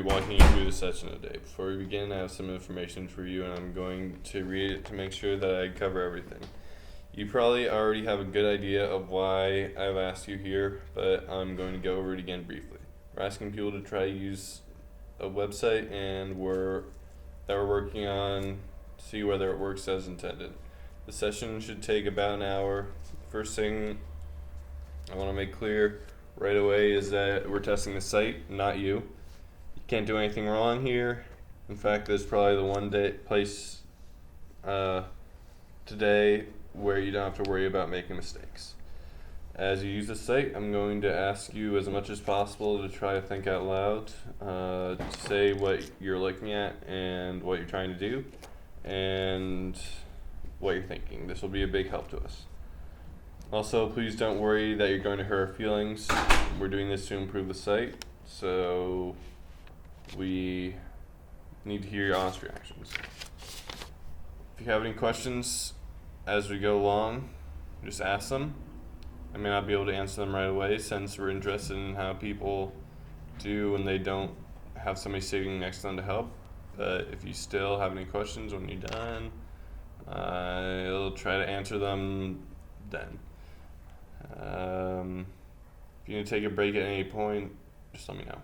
be walking you through the session today. Before we begin, I have some information for you, and I'm going to read it to make sure that I cover everything. You probably already have a good idea of why I've asked you here, but I'm going to go over it again briefly. We're asking people to try to use a website, and we're working on to see whether it works as intended. The session should take about an hour. First thing I want to make clear right away is that we're testing the site, not you. You can't do anything wrong here. In fact, there's probably the one place today where you don't have to worry about making mistakes. As you use the site, I'm going to ask you as much as possible to try to think out loud, to say what you're looking at and what you're trying to do, and what you're thinking. This will be a big help to us. Also, please don't worry that you're going to hurt our feelings. We're doing this to improve the site, so we need to hear your honest reactions. If you have any questions as we go along, just ask them. I may not be able to answer them right away since we're interested in how people do when they don't have somebody sitting next to them to help. But if you still have any questions when you're done, I'll try to answer them then. If you need to take a break at any point, just let me know.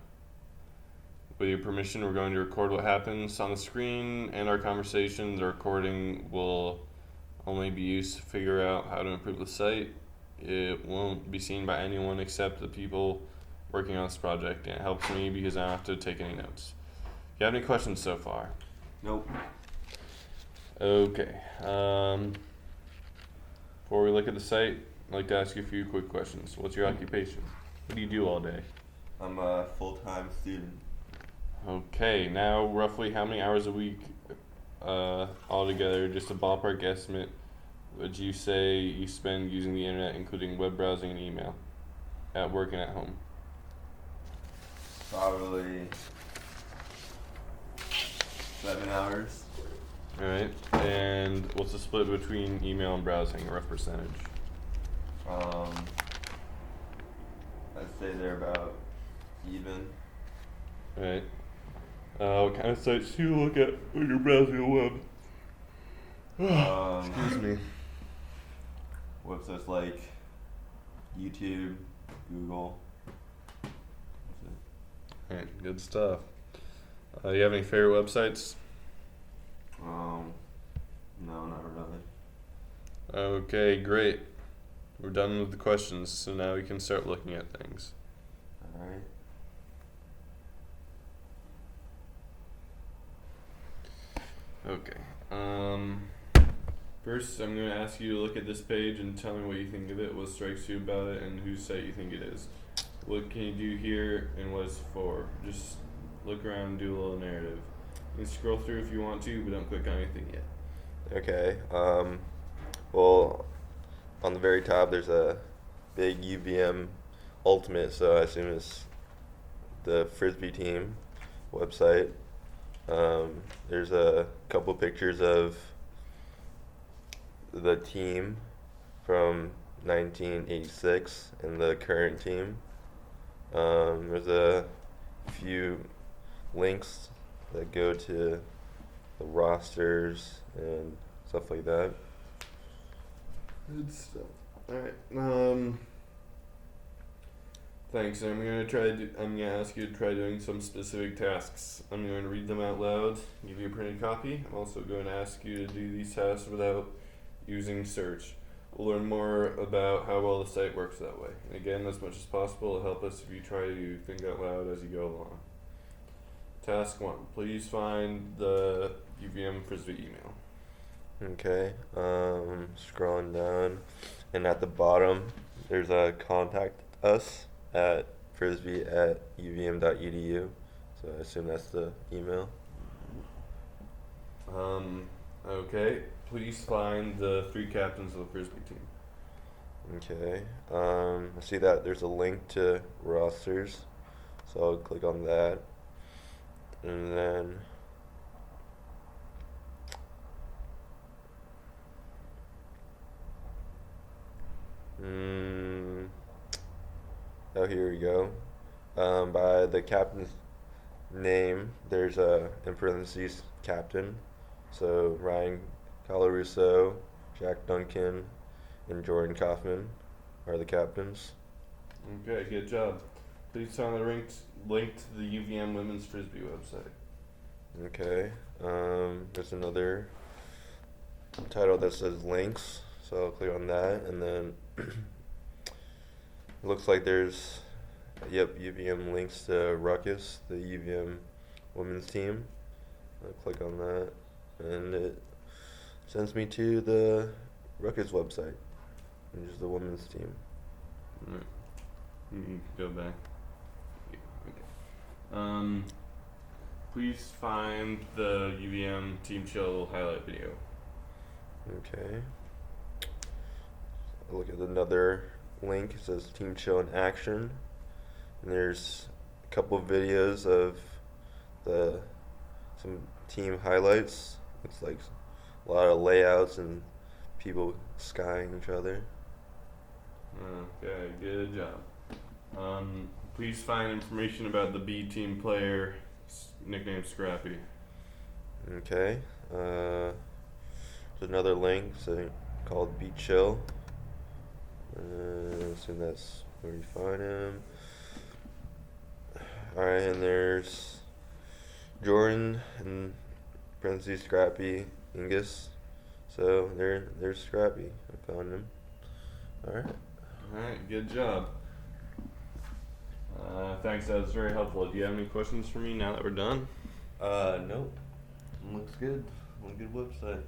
With your permission, we're going to record what happens on the screen and our conversation. The recording will only be used to figure out how to improve the site. It won't be seen by anyone except the people working on this project, and it helps me because I don't have to take any notes. Do you have any questions so far? Nope. Okay. Before we look at the site, I'd like to ask you a few quick questions. What's your occupation? What do you do all day? I'm a full-time student. Okay, now roughly how many hours a week altogether, just a ballpark estimate, would you say you spend using the internet, including web browsing and email, at work and at home? Probably 7 hours. Alright, and what's the split between email and browsing, a rough percentage? I'd say they're about even. Alright. What kind of sites do you look at when you're browsing the web? Excuse me. Websites like YouTube, Google. Alright, good stuff. You have any favorite websites? No, not really. Okay, great. We're done with the questions, so now we can start looking at things. Alright. Okay. First, I'm going to ask you to look at this page and tell me what you think of it, what strikes you about it, and whose site you think it is. What can you do here, and what it's for? Just look around and do a little narrative. You can scroll through if you want to, but don't click on anything yet. Okay. Well, on the very top, there's a big UVM Ultimate, so I assume it's the Frisbee team website. There's a couple pictures of the team from 1986 and the current team. There's a few links that go to the rosters and stuff like that. Good stuff. Alright, thanks. I'm gonna ask you to try doing some specific tasks. I'm going to read them out loud, give you a printed copy. I'm also going to ask you to do these tasks without using search. We'll learn more about how well the site works that way. And again, as much as possible, it'll help us if you try to think out loud as you go along. Task 1. Please find the UVM Frisbee email. Okay. Scrolling down, and at the bottom, there's a contact us at frisbee@uvm.edu. So I assume that's the email. Okay. Please find the 3 captains of the Frisbee team. Okay. I see that there's a link to rosters, so I'll click on that, and then oh, here we go. By the captains name, there's a in parentheses captain. So Ryan Colarusso, Jack Duncan, and Jordan Kaufman are the captains. Okay, good job. Please find the link to the UVM Women's Frisbee website. Okay. There's another title that says links, so I'll click on that, and then it looks like there's UVM links to Ruckus, the UVM women's team. I'll click on that, and it sends me to the Ruckus website, which is the women's team. Alright. You can go back. Yeah, okay. Please find the UVM Team Chill highlight video. Okay. I look at another link. It says Team Chill in Action. And there's a couple of videos of some team highlights. It's like a lot of layouts and people skying each other. Okay, good job. Please find information about the B team player nicknamed Scrappy. Okay. There's another link called Be Chill. I assume that's where you find him. Alright, and there's Jordan and parentheses Scrappy Ingus. So there's Scrappy. I found him. Alright. Alright, good job. Thanks, that was very helpful. Do you have any questions for me now that we're done? Nope. Looks good. On a good website.